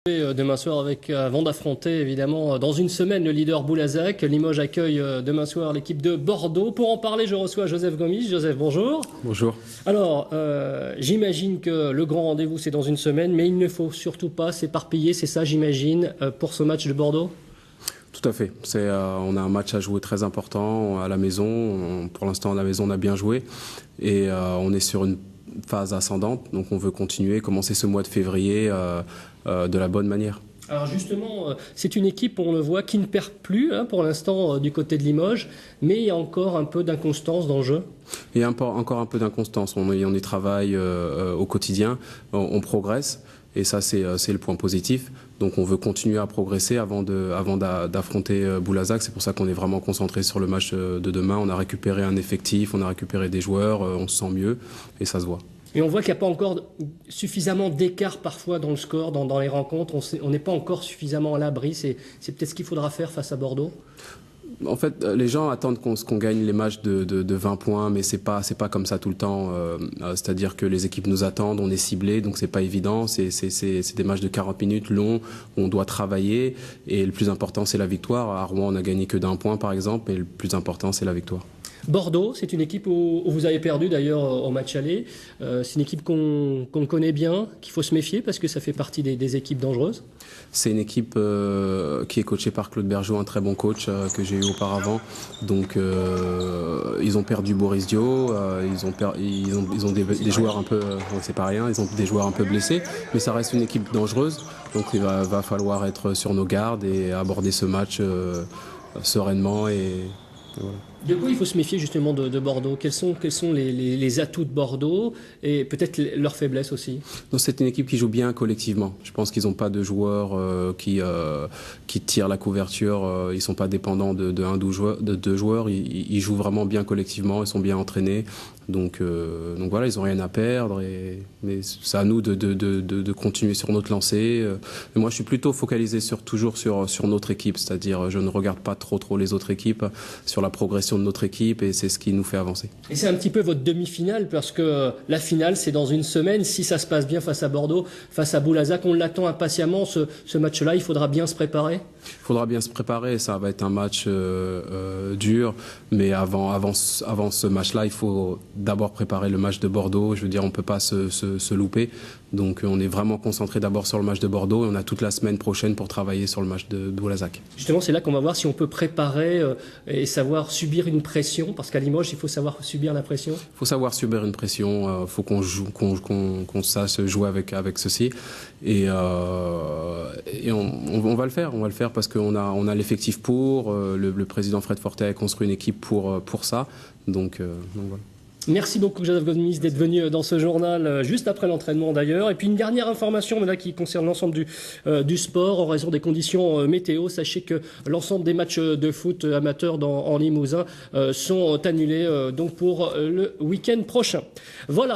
Demain soir avant d'affronter évidemment dans une semaine le leader Boulazac. Limoges accueille demain soir l'équipe de Bordeaux. Pour en parler, je reçois Joseph Gomis. Joseph, bonjour. Bonjour. Alors, j'imagine que le grand rendez-vous c'est dans une semaine, mais il ne faut surtout pas s'éparpiller, c'est ça j'imagine, pour ce match de Bordeaux? Tout à fait. On a un match à jouer très important à la maison. Pour l'instant, à la maison, on a bien joué et on est sur une phase ascendante. Donc, on veut continuer, commencer ce mois de février de la bonne manière. Alors justement, c'est une équipe, on le voit, qui ne perd plus pour l'instant du côté de Limoges, mais il y a encore un peu d'inconstance dans le jeu. Il y a encore un peu d'inconstance. On y travaille au quotidien, on progresse. Et ça, c'est le point positif. Donc, on veut continuer à progresser avant d'affronter Boulazac. C'est pour ça qu'on est vraiment concentré sur le match de demain. On a récupéré un effectif, on a récupéré des joueurs, on se sent mieux et ça se voit. Et on voit qu'il n'y a pas encore suffisamment d'écart parfois dans le score, dans les rencontres. On n'est pas encore suffisamment à l'abri. C'est peut-être ce qu'il faudra faire face à Bordeaux. En fait, les gens attendent qu'on gagne les matchs de 20 points, mais c'est pas comme ça tout le temps. C'est-à-dire que les équipes nous attendent, on est ciblé, donc c'est pas évident. C'est des matchs de 40 minutes longs, où on doit travailler, et le plus important c'est la victoire. À Rouen, on n'a gagné que d'1 point par exemple, mais le plus important c'est la victoire. Bordeaux, c'est une équipe où vous avez perdu d'ailleurs au match aller. C'est une équipe qu'on connaît bien, qu'il faut se méfier parce que ça fait partie des équipes dangereuses. C'est une équipe qui est coachée par Claude Bergeau, un très bon coach que j'ai eu auparavant. Donc ils ont perdu Boris Dio, ils ont des joueurs un peu, c'est pas rien, ils ont des joueurs un peu blessés, mais ça reste une équipe dangereuse. Donc il va falloir être sur nos gardes et aborder ce match sereinement et voilà. De quoi il faut se méfier justement de Bordeaux? Quels sont les atouts de Bordeaux et peut-être leurs faiblesses aussi? C'est une équipe qui joue bien collectivement. Je pense qu'ils n'ont pas de joueurs qui tirent la couverture. Ils ne sont pas dépendants de deux joueurs. Ils jouent vraiment bien collectivement. Ils sont bien entraînés. Donc voilà, ils n'ont rien à perdre. Mais c'est à nous de continuer sur notre lancée. Mais moi, je suis plutôt focalisé toujours sur notre équipe. C'est-à-dire, je ne regarde pas trop les autres équipes, sur la progression de notre équipe, et c'est ce qui nous fait avancer. Et c'est un petit peu votre demi-finale, parce que la finale, c'est dans une semaine. Si ça se passe bien face à Bordeaux, face à Boulazac, on l'attend impatiemment, ce match-là. Il faudra bien se préparer. Il faudra bien se préparer. Ça va être un match dur, mais avant ce match-là, il faut d'abord préparer le match de Bordeaux. Je veux dire, on ne peut pas se louper. Donc on est vraiment concentré d'abord sur le match de Bordeaux et on a toute la semaine prochaine pour travailler sur le match de Boulazac. Justement, c'est là qu'on va voir si on peut préparer et savoir subir une pression, parce qu'à Limoges, il faut savoir subir la pression. Il faut savoir subir une pression, il faut qu'on sache jouer avec ceci. Et on va le faire parce qu'on a l'effectif pour. Le président Fred Fortet a construit une équipe pour ça. Donc voilà. Merci beaucoup Joseph Gomis d'être venu dans ce journal juste après l'entraînement d'ailleurs. Et puis une dernière information mais là qui concerne l'ensemble du sport en raison des conditions météo. Sachez que l'ensemble des matchs de foot amateurs en Limousin sont annulés donc pour le week-end prochain. Voilà.